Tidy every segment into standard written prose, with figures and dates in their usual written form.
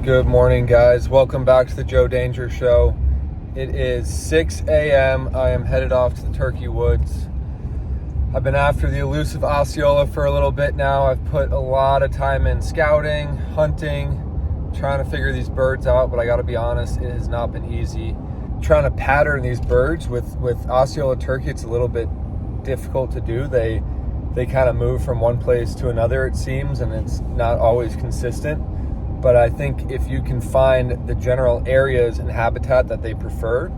Good morning, guys. Welcome back to the Joe Danger Show. It is 6 a.m. I am headed off to the Turkey Woods. I've been after the elusive Osceola for a little bit now. I've put a lot of time in scouting, hunting, trying to figure these birds out, but I gotta be honest, it has not been easy. Trying to pattern these birds with Osceola turkey, it's a little bit difficult to do. They kind of move from one place to another, it seems, and it's not always consistent. But I think if you can find the general areas and habitat that they prefer,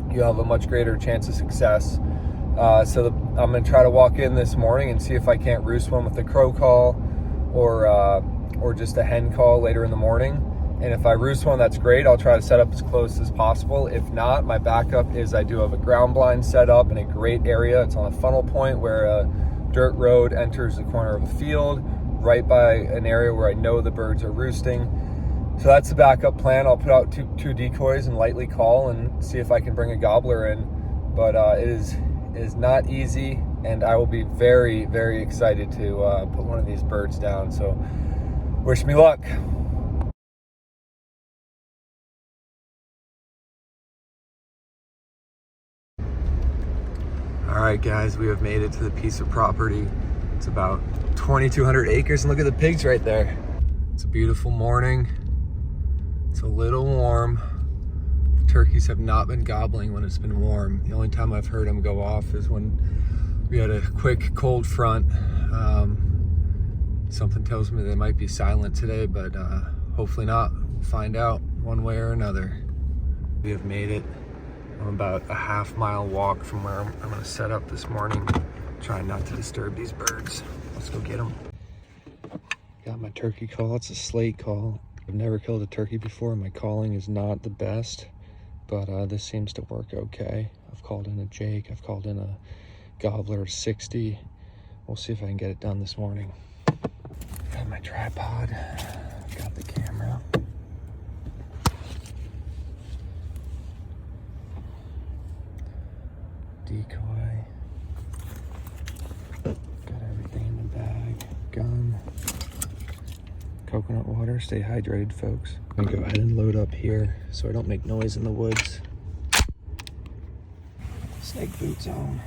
you'll have a much greater chance of success. I'm going to try to walk in this morning and see if I can't roost one with a crow call or just a hen call later in the morning. And if I roost one, that's great. I'll try to set up as close as possible. If not, my backup is I do have a ground blind set up in a great area. It's on a funnel point where a dirt road enters the corner of a field, right by an area where I know the birds are roosting. So that's the backup plan. I'll put out two decoys and lightly call and see if I can bring a gobbler in. But it is not easy, and I will be very, very excited to put one of these birds down. So wish me luck. All right, guys, we have made it to the piece of property. It's about 2,200 acres, and look at the pigs right there. It's a beautiful morning. It's a little warm. The turkeys have not been gobbling when it's been warm. The only time I've heard them go off is when we had a quick cold front. Something tells me they might be silent today, but hopefully not. We'll find out one way or another. We have made it. I'm about a half-mile walk from where I'm going to set up this morning, trying not to disturb these birds. Let's go get them. Got my turkey call. It's a slate call. I've never killed a turkey before. My calling is not the best, but this seems to work okay. I've called in a Jake. I've called in a gobbler 60. We'll see if I can get it done this morning. Got my tripod. Got the camera. Decoy. Got everything in the bag. Gun. Coconut water. Stay hydrated, folks. I'm gonna go ahead and load up here so I don't make noise in the woods. Snake boots on.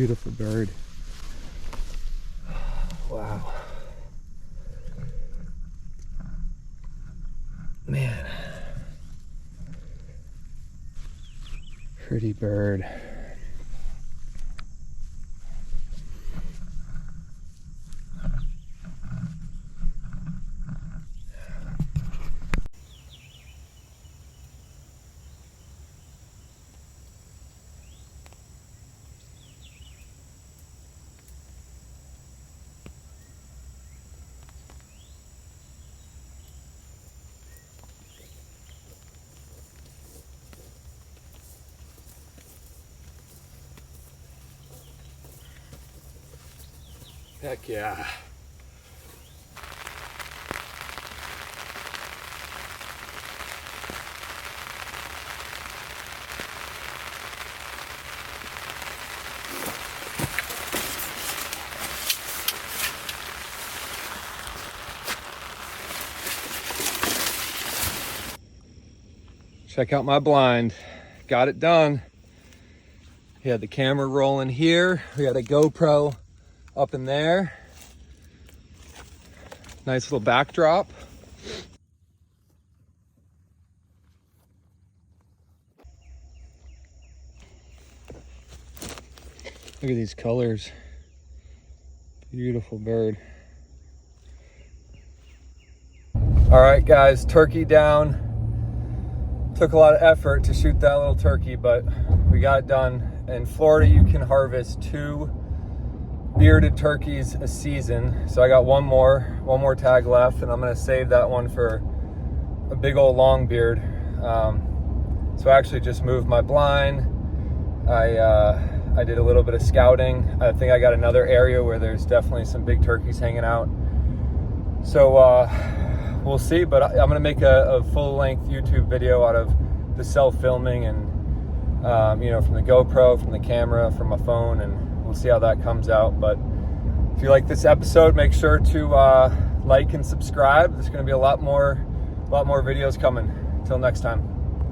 Beautiful bird. Wow. Man. Pretty bird. Heck yeah. Check out my blind. Got it done. We had the camera rolling here. We had a GoPro up in there. Nice little backdrop. Look at these colors. Beautiful bird. All right, guys, turkey down. Took a lot of effort to shoot that little turkey, but we got it done. In Florida, you can harvest 2 bearded turkeys a season. So I got one more tag left, and I'm gonna save that one for a big old long beard. So I actually just moved my blind. I did a little bit of scouting. I think I got another area where there's definitely some big turkeys hanging out. So we'll see, but I'm gonna make a full-length YouTube video out of the self-filming and from the GoPro, from the camera, from my phone, and we'll see how that comes out. But if you like this episode, make sure to like and subscribe. There's gonna be a lot more videos coming. Until next time.